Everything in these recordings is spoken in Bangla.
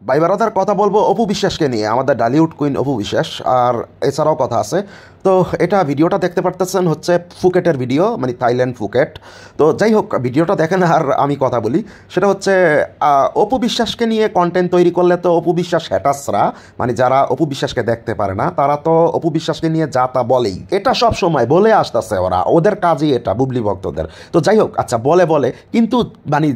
ভাই ব্রাদার কথা বলবো অপু বিশ্বাসকে নিয়ে, আমাদের ডালিউড কুইন অপু বিশ্বাস। আর এছাড়াও কথা আছে। তো এটা ভিডিওটা দেখতে পারতেছেন হচ্ছে ফুকেটের ভিডিও, মানে থাইল্যান্ড ফুকেট। তো যাই হোক, ভিডিওটা দেখেন আর আমি কথা বলি। সেটা হচ্ছে অপু বিশ্বাসকে নিয়ে কন্টেন্ট তৈরি করলে তো অপু বিশ্বাস হ্যাটাসরা, মানে যারা অপু বিশ্বাসকে দেখতে পারে না তারা তো অপু বিশ্বাসকে নিয়ে যা তা বলেই, এটা সব সময় বলে আসতেছে ওরা, ওদের কাজই এটা, বুবলি ভক্তদের। তো যাই হোক, আচ্ছা বলে কিন্তু মানে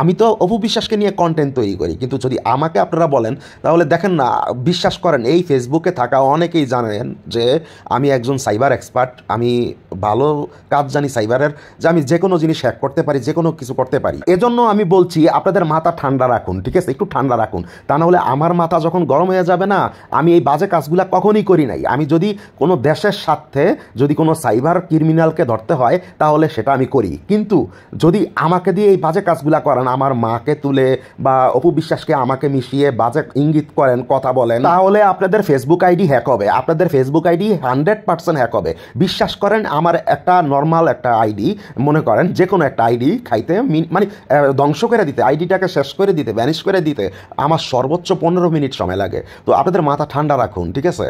আমি তো অপু বিশ্বাসকে নিয়ে কন্টেন্ট তৈরি করি, কিন্তু যদি আমাকে আপনারা বলেন তাহলে দেখেন না, বিশ্বাস করেন এই ফেসবুকে থাকা অনেকেই জানেন যে আমি একজন সাইবার এক্সপার্ট, আমি ভালো কাজ জানি সাইবারের, যে আমি যে কোনো জিনিস হ্যাক করতে পারি, যে কোনো কিছু করতে পারি। এজন্য আমি বলছি আপনাদের মাথা ঠান্ডা রাখুন, ঠিক আছে, একটু ঠান্ডা রাখুন, তা নাহলে আমার মাথা যখন গরম হয়ে যাবে না, আমি এই বাজে কাজগুলো কখনই করি নাই। আমি যদি কোনো দেশের স্বার্থে যদি কোনো সাইবার ক্রিমিনালকে ধরতে হয় তাহলে সেটা আমি করি, কিন্তু যদি আমাকে দিয়ে এই বাজে কাজগুলো করেন, আমার মাকে তুলে বা অপু বিশ্বাসকে আমাকে মিশিয়ে বাজে ইঙ্গিত করেন, কথা বলেন, তাহলে আপনাদের ফেসবুক আইডি হ্যাক হবে, আপনাদের ফেসবুক আইডি 100% হ্যাক হবে। বিশ্বাস করেন, আমার একটা নর্মাল একটা আইডি, মনে করেন যে কোনো একটা আইডি খাইতে মানে ধ্বংস করে দিতে, আইডিটাকে শেষ করে দিতে, ভ্যানিশ করে দিতে আমার সর্বোচ্চ 15 মিনিট সময় লাগে। তো আপনাদের মাথা ঠান্ডা রাখুন, ঠিক আছে।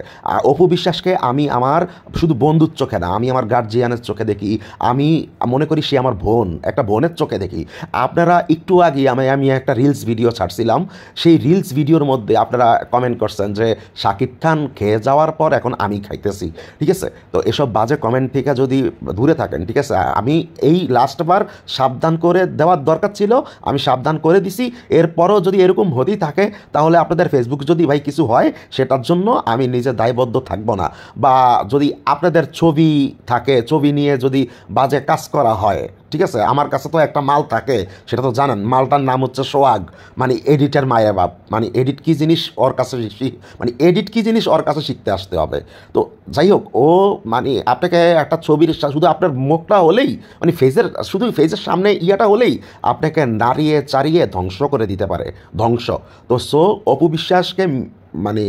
অপু বিশ্বাসকে আমি আমার শুধু বন্ধুর চোখে না, আমি আমার গার্জিয়ানের চোখে দেখি, আমি মনে করি সে আমার বোন, একটা বোনের চোখে দেখি। আপনারা একটু আগে আমি একটা রিলস ভিডিও ছাড়ছিলাম, সেই রিলস ভিডিওর মধ্যে আপনারা কমেন্ট করছেন যে শাকিব খান খেয়ে যাওয়ার পর এখন আমি খাইতেছি, ঠিক আছে। তো এসব বাজে কমেন্ট থেকে যদি দূরে থাকেন, ঠিক আছে। আমি এই লাস্টবার সাবধান করে দেওয়ার দরকার ছিল, আমি সাবধান করে দিছি। এরপরও যদি এরকম হতেই থাকে তাহলে আপনাদের ফেসবুক যদি ভাই কিছু হয় সেটার জন্য আমি নিজে দায়বদ্ধ থাকবো না। বা যদি আপনাদের ছবি থাকে, ছবি নিয়ে যদি বাজে কাজ করা হয়, ঠিক আছে, আমার কাছে তো একটা মাল থাকে, সেটা তো জানেন, মালটার নাম হচ্ছে সোহাগ, মানে এডিটের মায়ের বাপ, মানে এডিট কী জিনিস ওর কাছে, মানে এডিট কী জিনিস ওর কাছে শিখতে আসতে হবে। তো যাই হোক, ও মানে আপনাকে একটা ছবির শুধু আপনার মুখটা হলেই, মানে শুধু ফেসের সামনে ইয়াটা হলেই আপনাকে নাড়িয়ে চাড়িয়ে ধ্বংস করে দিতে পারে, ধ্বংস। তো অপু বিশ্বাসকে মানে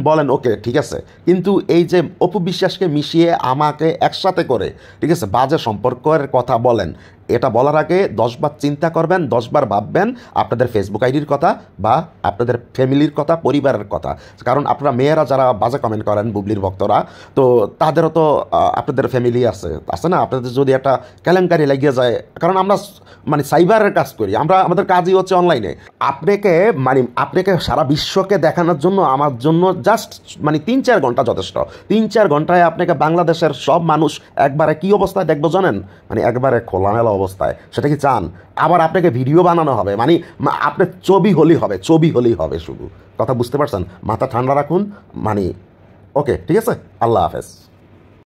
বলেন ওকে, ঠিক আছে, কিন্তু এই যে অপু বিশ্বাসকে মিশিয়ে আমাকে একসাথে করে, ঠিক আছে, বাজে সম্পর্কের কথা বলেন, এটা বলার আগে 10 বার চিন্তা করবেন, 10 বার ভাববেন আপনাদের ফেসবুক আইডির কথা বা আপনাদের ফ্যামিলির কথা, পরিবারের কথা। কারণ আপনারা মেয়েরা যারা বাজে কমেন্ট করেন, বুবলির ভক্তরা, তো তাদেরও তো আপনাদের ফ্যামিলি আছে না, আপনাদের যদি একটা কেলেঙ্কারি লাগিয়ে যায়, কারণ আমরা মানে সাইবারের কাজ করি, আমাদের কাজই হচ্ছে অনলাইনে। আপনাকে সারা বিশ্বকে দেখানোর জন্য আমার জন্য জাস্ট মানে 3-4 ঘন্টা যথেষ্ট। 3-4 ঘন্টায় আপনাকে বাংলাদেশের সব মানুষ একবারে কি অবস্থায় দেখবো জানেন, মানে একবারে খোলামেলা অবস্থায়। সেটা কি চান? আবার আপনাকে ভিডিও বানানো হবে, মানে আপনার ছবি হলেই হবে শুধু। কথা বুঝতে পারছেন? মাথা ঠান্ডা রাখুন, মানে ওকে, ঠিক আছে, আল্লাহ হাফেজ।